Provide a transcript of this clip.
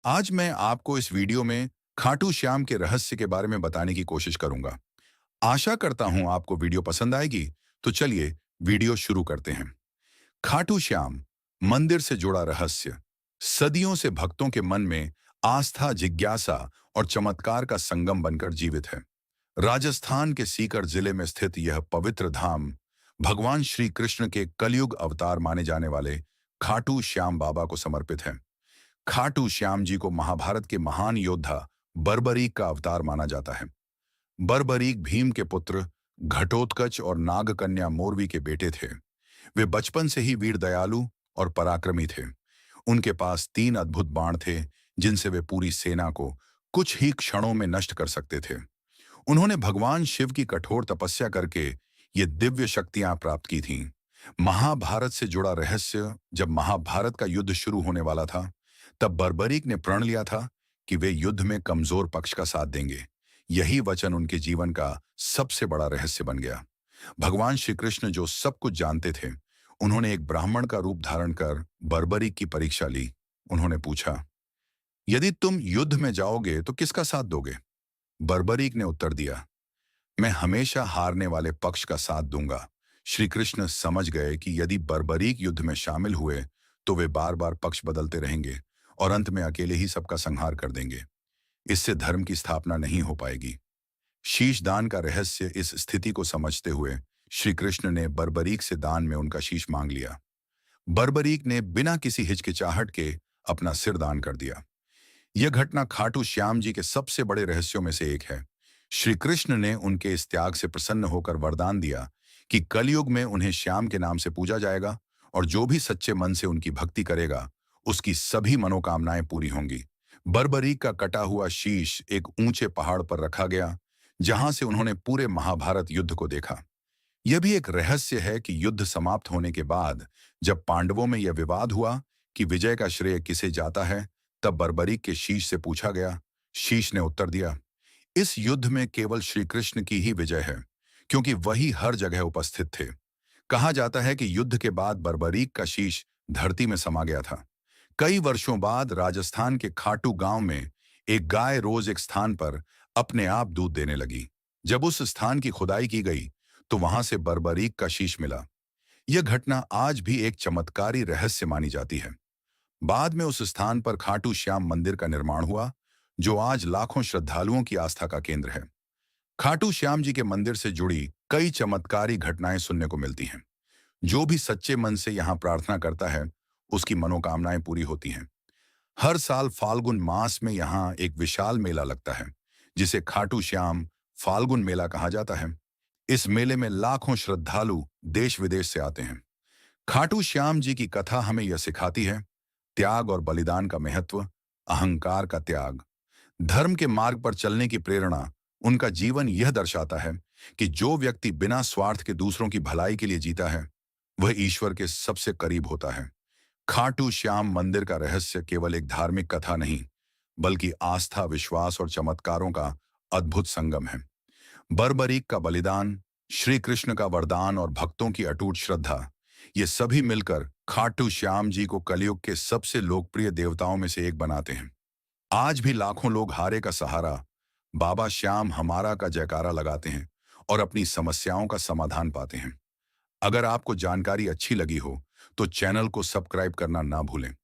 आज मैं आपको इस वीडियो में खाटू श्याम के रहस्य के बारे में बताने की कोशिश करूंगा। आशा करता हूं आपको वीडियो पसंद आएगी। तो चलिए वीडियो शुरू करते हैं। खाटू श्याम मंदिर से जुड़ा रहस्य। सदियों से भक्तों के मन में आस्था, जिज्ञासा और चमत्कार का संगम बनकर जीवित है। राजस्थान के सीकर जिले में स्थित यह पवित्र धाम भगवान श्री कृष्ण के कलयुग अवतार माने जाने वाले खाटू श्याम बाबा को समर्पित है। खाटू श्याम जी को महाभारत के महान योद्धा बर्बरीक का अवतार माना जाता है। बर्बरीक भीम के पुत्र, घटोत्कच और नागकन्या मोरवी के बेटे थे। वे बचपन से ही वीर, दयालु और पराक्रमी थे। उनके पास 3 अद्भुत बाण थे, जिनसे वे पूरी सेना को कुछ ही क्षणों में नष्ट कर सकते थे। उन्होंने भगवान शिव की कठोर तपस्या करके ये दिव्य शक्तियां प्राप्त की थीं। महाभारत से जुड़ा रहस्य। जब महाभारत का युद्ध शुरू होने वाला था, तब बर्बरीक ने प्रण लिया था कि वे युद्ध में कमजोर पक्ष का साथ देंगे। यही वचन उनके जीवन का सबसे बड़ा रहस्य बन गया। भगवान श्री कृष्ण, जो सब कुछ जानते थे, उन्होंने एक ब्राह्मण का रूप धारण कर बर्बरीक की परीक्षा ली। उन्होंने पूछा, यदि तुम युद्ध में जाओगे तो किसका साथ दोगे? बर्बरीक ने उत्तर दिया, मैं हमेशा हारने वाले पक्ष का साथ दूंगा। श्री कृष्ण समझ गए कि यदि बर्बरीक युद्ध में शामिल हुए तो वे बार बार पक्ष बदलते रहेंगे और अंत में अकेले ही सबका संहार कर देंगे। इससे धर्म की स्थापना नहीं हो पाएगी। शीश दान का रहस्य। इस स्थिति को समझते हुए श्री कृष्ण ने बर्बरीक से दान में उनका शीश मांग लिया। बर्बरीक ने बिना किसी हिचकिचाहट के अपना सिर दान कर दिया। यह घटना खाटू श्याम जी के सबसे बड़े रहस्यों में से एक है। श्री कृष्ण ने उनके इस त्याग से प्रसन्न होकर वरदान दिया कि कलयुग में उन्हें श्याम के नाम से पूजा जाएगा और जो भी सच्चे मन से उनकी भक्ति करेगा, उसकी सभी मनोकामनाएं पूरी होंगी। बर्बरीक का कटा हुआ शीश एक ऊंचे पहाड़ पर रखा गया, जहां से उन्होंने पूरे महाभारत युद्ध को देखा। यह भी एक रहस्य है कि युद्ध समाप्त होने के बाद जब पांडवों में यह विवाद हुआ कि विजय का श्रेय किसे जाता है, तब बर्बरीक के शीश से पूछा गया। शीश ने उत्तर दिया, इस युद्ध में केवल श्री कृष्ण की ही विजय है, क्योंकि वही हर जगह उपस्थित थे। कहा जाता है कि युद्ध के बाद बर्बरीक का शीश धरती में समा गया था। कई वर्षों बाद राजस्थान के खाटू गांव में एक गाय रोज एक स्थान पर अपने आप दूध देने लगी। जब उस स्थान की खुदाई की गई तो वहां से बर्बरीक का शीश मिला। यह घटना आज भी एक चमत्कारी रहस्य मानी जाती है। बाद में उस स्थान पर खाटू श्याम मंदिर का निर्माण हुआ, जो आज लाखों श्रद्धालुओं की आस्था का केंद्र है। खाटू श्याम जी के मंदिर से जुड़ी कई चमत्कारी घटनाएं सुनने को मिलती हैं। जो भी सच्चे मन से यहाँ प्रार्थना करता है, उसकी मनोकामनाएं पूरी होती हैं। हर साल फाल्गुन मास में यहाँ एक विशाल मेला लगता है, जिसे खाटू श्याम फाल्गुन मेला कहा जाता है। इस मेले में लाखों श्रद्धालु देश विदेश से आते हैं। खाटू श्याम जी की कथा हमें यह सिखाती है, त्याग और बलिदान का महत्व, अहंकार का त्याग, धर्म के मार्ग पर चलने की प्रेरणा। उनका जीवन यह दर्शाता है कि जो व्यक्ति बिना स्वार्थ के दूसरों की भलाई के लिए जीता है, वह ईश्वर के सबसे करीब होता है। खाटू श्याम मंदिर का रहस्य केवल एक धार्मिक कथा नहीं, बल्कि आस्था, विश्वास और चमत्कारों का अद्भुत संगम है। बर्बरीक का बलिदान, श्री कृष्ण का वरदान और भक्तों की अटूट श्रद्धा, ये सभी मिलकर खाटू श्याम जी को कलयुग के सबसे लोकप्रिय देवताओं में से एक बनाते हैं। आज भी लाखों लोग हारे का सहारा, बाबा श्याम हमारा का जयकारा लगाते हैं और अपनी समस्याओं का समाधान पाते हैं। अगर आपको जानकारी अच्छी लगी हो तो चैनल को सब्सक्राइब करना ना भूलें।